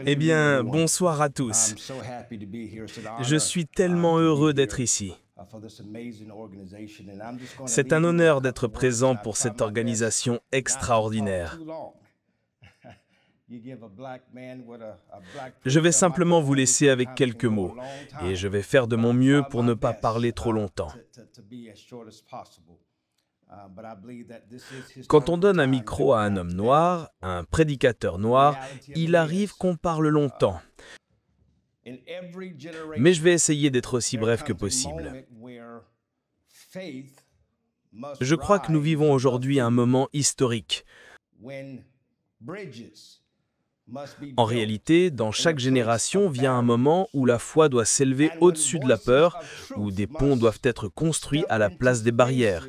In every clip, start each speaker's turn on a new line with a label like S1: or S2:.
S1: Eh bien, bonsoir à tous. Je suis tellement heureux d'être ici. C'est un honneur d'être présent pour cette organisation extraordinaire. Je vais simplement vous laisser avec quelques mots, et je vais faire de mon mieux pour ne pas parler trop longtemps. Quand on donne un micro à un homme noir, un prédicateur noir, il arrive qu'on parle longtemps. Mais je vais essayer d'être aussi bref que possible. Je crois que nous vivons aujourd'hui un moment historique. En réalité, dans chaque génération vient un moment où la foi doit s'élever au-dessus de la peur, où des ponts doivent être construits à la place des barrières,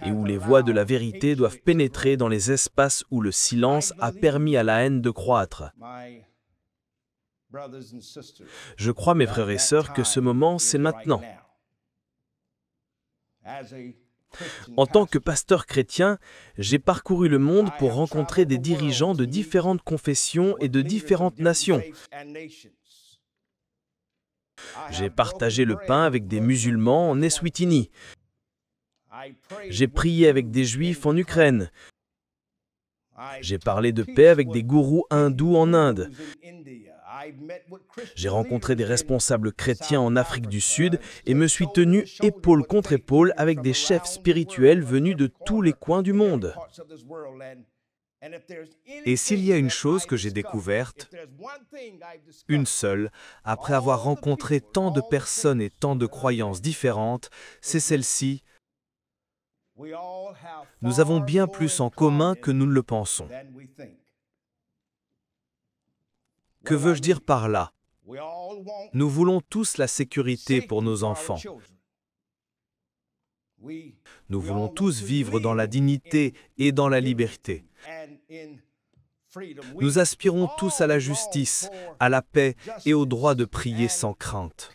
S1: et où les voix de la vérité doivent pénétrer dans les espaces où le silence a permis à la haine de croître. Je crois, mes frères et sœurs, que ce moment, c'est maintenant. En tant que pasteur chrétien, j'ai parcouru le monde pour rencontrer des dirigeants de différentes confessions et de différentes nations. J'ai partagé le pain avec des musulmans en Eswatini. J'ai prié avec des juifs en Ukraine. J'ai parlé de paix avec des gourous hindous en Inde. J'ai rencontré des responsables chrétiens en Afrique du Sud et me suis tenu épaule contre épaule avec des chefs spirituels venus de tous les coins du monde.
S2: Et s'il y a une chose que j'ai découverte, une seule, après avoir rencontré tant de personnes et tant de croyances différentes, c'est celle-ci: nous avons bien plus en commun que nous ne le pensons. Que veux-je dire par là? Nous voulons tous la sécurité pour nos enfants. Nous voulons tous vivre dans la dignité et dans la liberté. Nous aspirons tous à la justice, à la paix et au droit de prier sans crainte.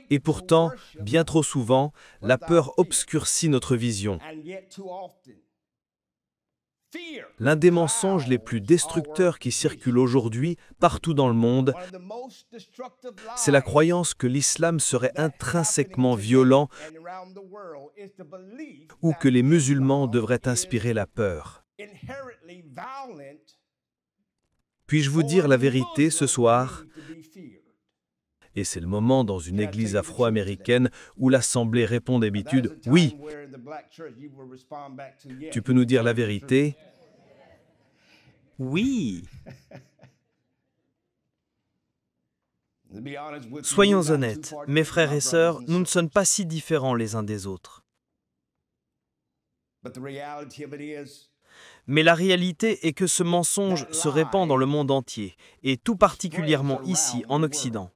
S2: Et pourtant, bien trop souvent, la peur obscurcit notre vision. L'un des mensonges les plus destructeurs qui circulent aujourd'hui partout dans le monde, c'est la croyance que l'islam serait intrinsèquement violent ou que les musulmans devraient inspirer la peur. Puis-je vous dire la vérité ce soir? Et c'est le moment dans une église afro-américaine où l'assemblée répond d'habitude « Oui ». Tu peux nous dire la vérité?
S1: Oui. Soyons honnêtes, mes frères et sœurs, nous ne sommes pas si différents les uns des autres. Mais la réalité est que ce mensonge se répand dans le monde entier, et tout particulièrement ici, en Occident.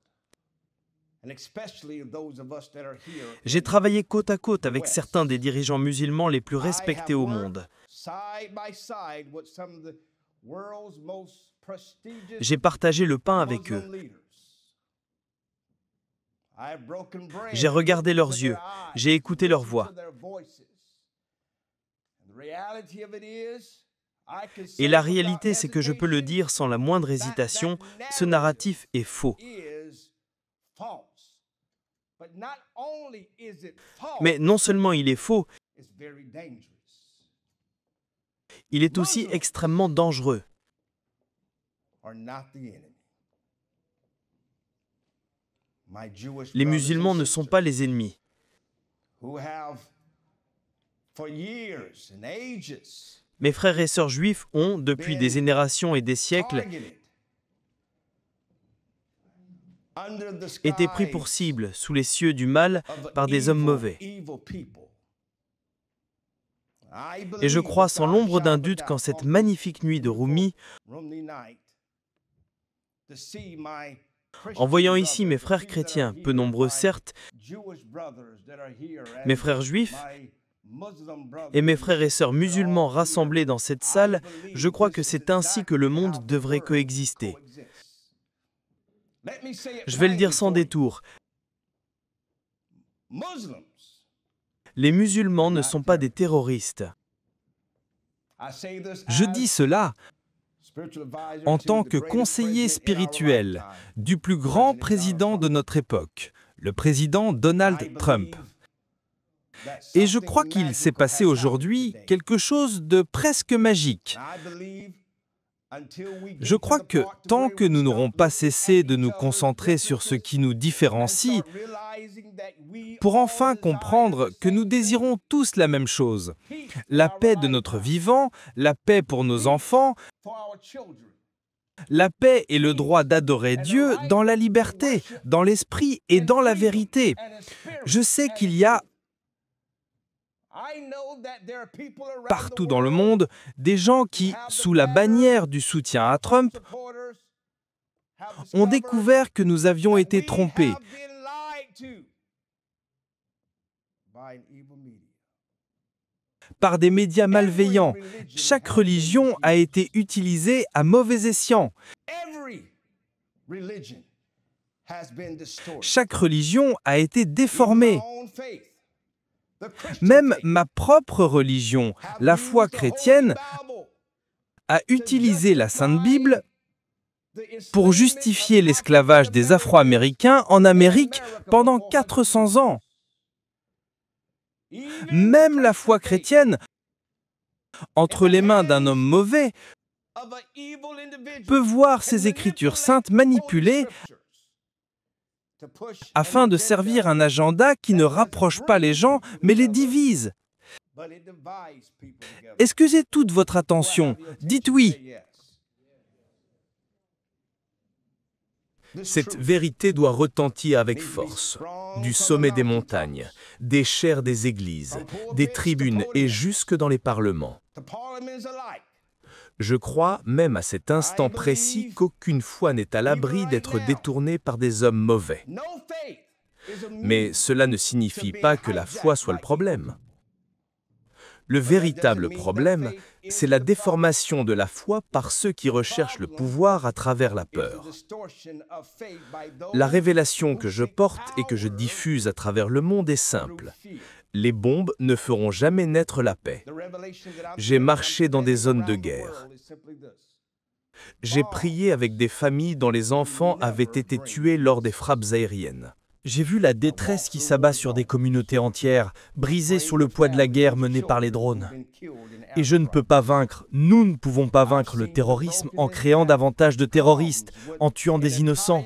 S1: J'ai travaillé côte à côte avec certains des dirigeants musulmans les plus respectés au monde. J'ai partagé le pain avec eux. J'ai regardé leurs yeux, j'ai écouté leur voix. Et la réalité, c'est que je peux le dire sans la moindre hésitation, ce narratif est faux. Mais non seulement il est faux, il est aussi extrêmement dangereux. Les musulmans ne sont pas les ennemis. Mes frères et sœurs juifs ont, depuis des générations et des siècles, été pris pour cible sous les cieux du mal par des hommes mauvais. Et je crois sans l'ombre d'un doute qu'en cette magnifique nuit de Rumi, en voyant ici mes frères chrétiens, peu nombreux certes, mes frères juifs et mes frères et sœurs musulmans rassemblés dans cette salle, je crois que c'est ainsi que le monde devrait coexister. Je vais le dire sans détour. Les musulmans ne sont pas des terroristes.
S2: Je dis cela en tant que conseiller spirituel du plus grand président de notre époque, le président Donald Trump. Et je crois qu'il s'est passé aujourd'hui quelque chose de presque magique. Je crois que tant que nous n'aurons pas cessé de nous concentrer sur ce qui nous différencie, pour enfin comprendre que nous désirons tous la même chose, la paix de notre vivant, la paix pour nos enfants, la paix et le droit d'adorer Dieu dans la liberté, dans l'esprit et dans la vérité. Je sais qu'il y a partout dans le monde des gens qui, sous la bannière du soutien à Trump, ont découvert que nous avions été trompés. Par des médias malveillants. Chaque religion a été utilisée à mauvais escient. Chaque religion a été déformée. Même ma propre religion, la foi chrétienne, a utilisé la Sainte Bible pour justifier l'esclavage des Afro-Américains en Amérique pendant 400 ans. Même la foi chrétienne, entre les mains d'un homme mauvais, peut voir ces Écritures saintes manipulées afin de servir un agenda qui ne rapproche pas les gens, mais les divise. Est-ce que j'ai toute votre attention? Dites oui.
S1: Cette vérité doit retentir avec force, du sommet des montagnes, des chaires des églises, des tribunes et jusque dans les parlements. Je crois, même à cet instant précis, qu'aucune foi n'est à l'abri d'être détournée par des hommes mauvais. Mais cela ne signifie pas que la foi soit le problème. Le véritable problème, c'est la déformation de la foi par ceux qui recherchent le pouvoir à travers la peur. La révélation que je porte et que je diffuse à travers le monde est simple. Les bombes ne feront jamais naître la paix. J'ai marché dans des zones de guerre. J'ai prié avec des familles dont les enfants avaient été tués lors des frappes aériennes.
S2: J'ai vu la détresse qui s'abat sur des communautés entières, brisées sous le poids de la guerre menée par les drones. Et je ne peux pas vaincre, nous ne pouvons pas vaincre le terrorisme en créant davantage de terroristes, en tuant des innocents.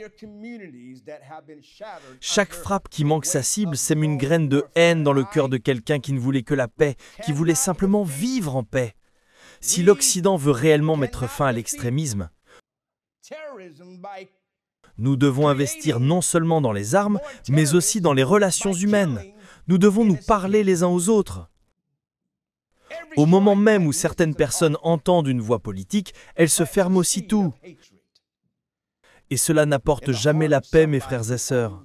S2: Chaque frappe qui manque sa cible sème une graine de haine dans le cœur de quelqu'un qui ne voulait que la paix, qui voulait simplement vivre en paix. Si l'Occident veut réellement mettre fin à l'extrémisme, nous devons investir non seulement dans les armes, mais aussi dans les relations humaines. Nous devons nous parler les uns aux autres. Au moment même où certaines personnes entendent une voix politique, elles se ferment aussitôt. Et cela n'apporte jamais la paix, mes frères et sœurs.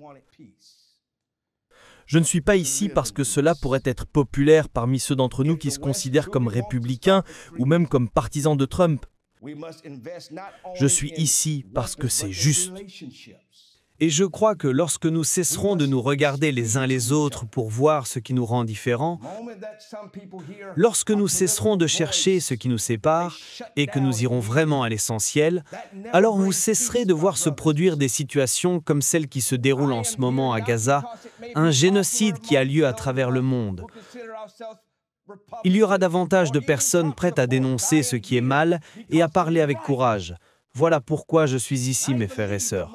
S2: Je ne suis pas ici parce que cela pourrait être populaire parmi ceux d'entre nous qui se considèrent comme républicains ou même comme partisans de Trump. Je suis ici parce que c'est juste. Et je crois que lorsque nous cesserons de nous regarder les uns les autres pour voir ce qui nous rend différents, lorsque nous cesserons de chercher ce qui nous sépare et que nous irons vraiment à l'essentiel, alors vous cesserez de voir se produire des situations comme celle qui se déroule en ce moment à Gaza, un génocide qui a lieu à travers le monde. Il y aura davantage de personnes prêtes à dénoncer ce qui est mal et à parler avec courage. Voilà pourquoi je suis ici, mes frères et sœurs.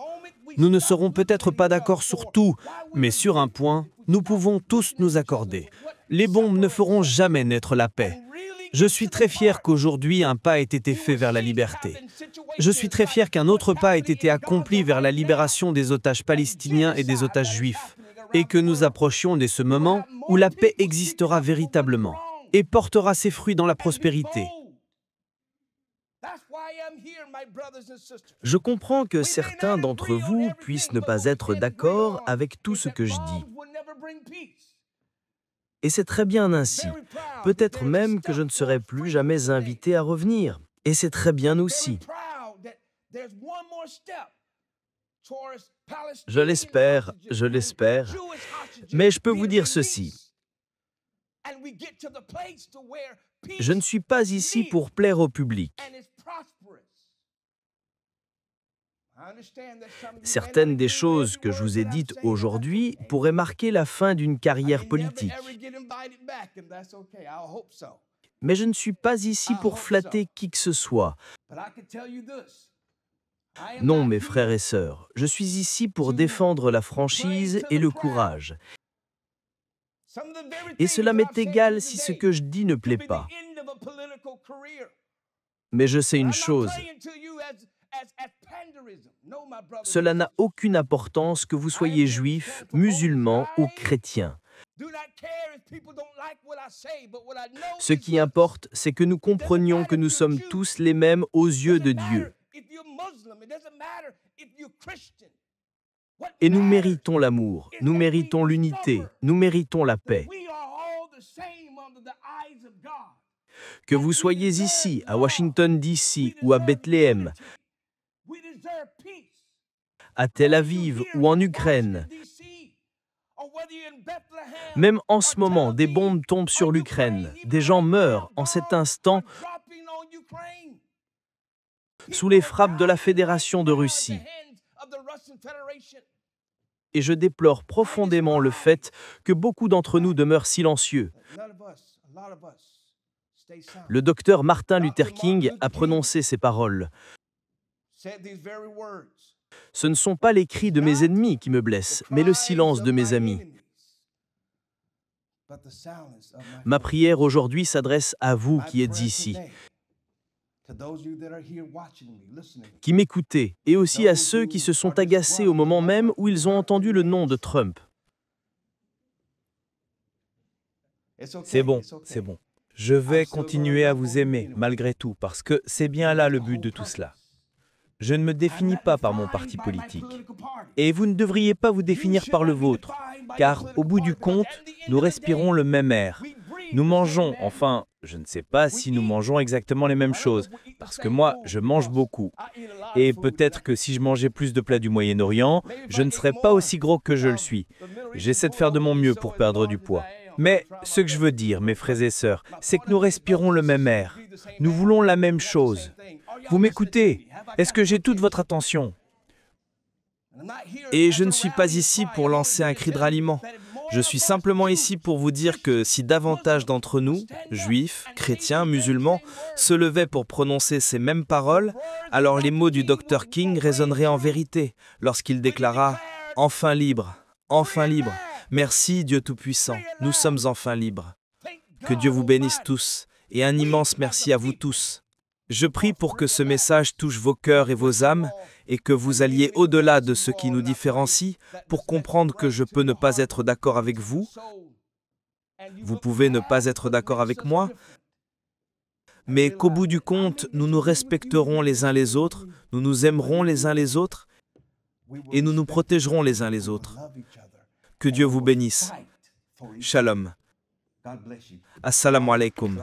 S2: Nous ne serons peut-être pas d'accord sur tout, mais sur un point, nous pouvons tous nous accorder. Les bombes ne feront jamais naître la paix. Je suis très fier qu'aujourd'hui un pas ait été fait vers la liberté. Je suis très fier qu'un autre pas ait été accompli vers la libération des otages palestiniens et des otages juifs, et que nous approchions de ce moment où la paix existera véritablement et portera ses fruits dans la prospérité.
S1: Je comprends que certains d'entre vous puissent ne pas être d'accord avec tout ce que je dis. Et c'est très bien ainsi. Peut-être même que je ne serai plus jamais invité à revenir. Et c'est très bien aussi. Je l'espère. Mais je peux vous dire ceci. Je ne suis pas ici pour plaire au public. Certaines des choses que je vous ai dites aujourd'hui pourraient marquer la fin d'une carrière politique. Mais je ne suis pas ici pour flatter qui que ce soit. Non, mes frères et sœurs, je suis ici pour défendre la franchise et le courage. Et cela m'est égal si ce que je dis ne plaît pas. Mais je sais une chose. Cela n'a aucune importance que vous soyez juif, musulman ou chrétien. Ce qui importe, c'est que nous comprenions que nous sommes tous les mêmes aux yeux de Dieu. Et nous méritons l'amour, nous méritons l'unité, nous méritons la paix. Que vous soyez ici, à Washington, D.C. ou à Bethléem, à Tel Aviv ou en Ukraine. Même en ce moment, des bombes tombent sur l'Ukraine. Des gens meurent en cet instant sous les frappes de la Fédération de Russie. Et je déplore profondément le fait que beaucoup d'entre nous demeurent silencieux. Le docteur Martin Luther King a prononcé ces paroles. Ce ne sont pas les cris de mes ennemis qui me blessent, mais le silence de mes amis. Ma prière aujourd'hui s'adresse à vous qui êtes ici, qui m'écoutez, et aussi à ceux qui se sont agacés au moment même où ils ont entendu le nom de Trump.
S2: C'est bon, c'est bon. Je vais continuer à vous aimer malgré tout, parce que c'est bien là le but de tout cela. Je ne me définis pas par mon parti politique. Et vous ne devriez pas vous définir par le vôtre, car au bout du compte, nous respirons le même air. Nous mangeons, enfin, je ne sais pas si nous mangeons exactement les mêmes choses, parce que moi, je mange beaucoup. Et peut-être que si je mangeais plus de plats du Moyen-Orient, je ne serais pas aussi gros que je le suis. J'essaie de faire de mon mieux pour perdre du poids. Mais ce que je veux dire, mes frères et sœurs, c'est que nous respirons le même air. Nous voulons la même chose. Vous m'écoutez? Est-ce que j'ai toute votre attention?
S1: Et je ne suis pas ici pour lancer un cri de ralliement. Je suis simplement ici pour vous dire que si davantage d'entre nous, juifs, chrétiens, musulmans, se levaient pour prononcer ces mêmes paroles, alors les mots du Dr King résonneraient en vérité lorsqu'il déclara « Enfin libre, enfin libre. Merci Dieu Tout-Puissant, nous sommes enfin libres. » Que Dieu vous bénisse tous et un immense merci à vous tous. Je prie pour que ce message touche vos cœurs et vos âmes et que vous alliez au-delà de ce qui nous différencie pour comprendre que je peux ne pas être d'accord avec vous. Vous pouvez ne pas être d'accord avec moi, mais qu'au bout du compte, nous nous respecterons les uns les autres, nous nous aimerons les uns les autres et nous nous protégerons les uns les autres. Que Dieu vous bénisse. Shalom. Assalamu alaikum.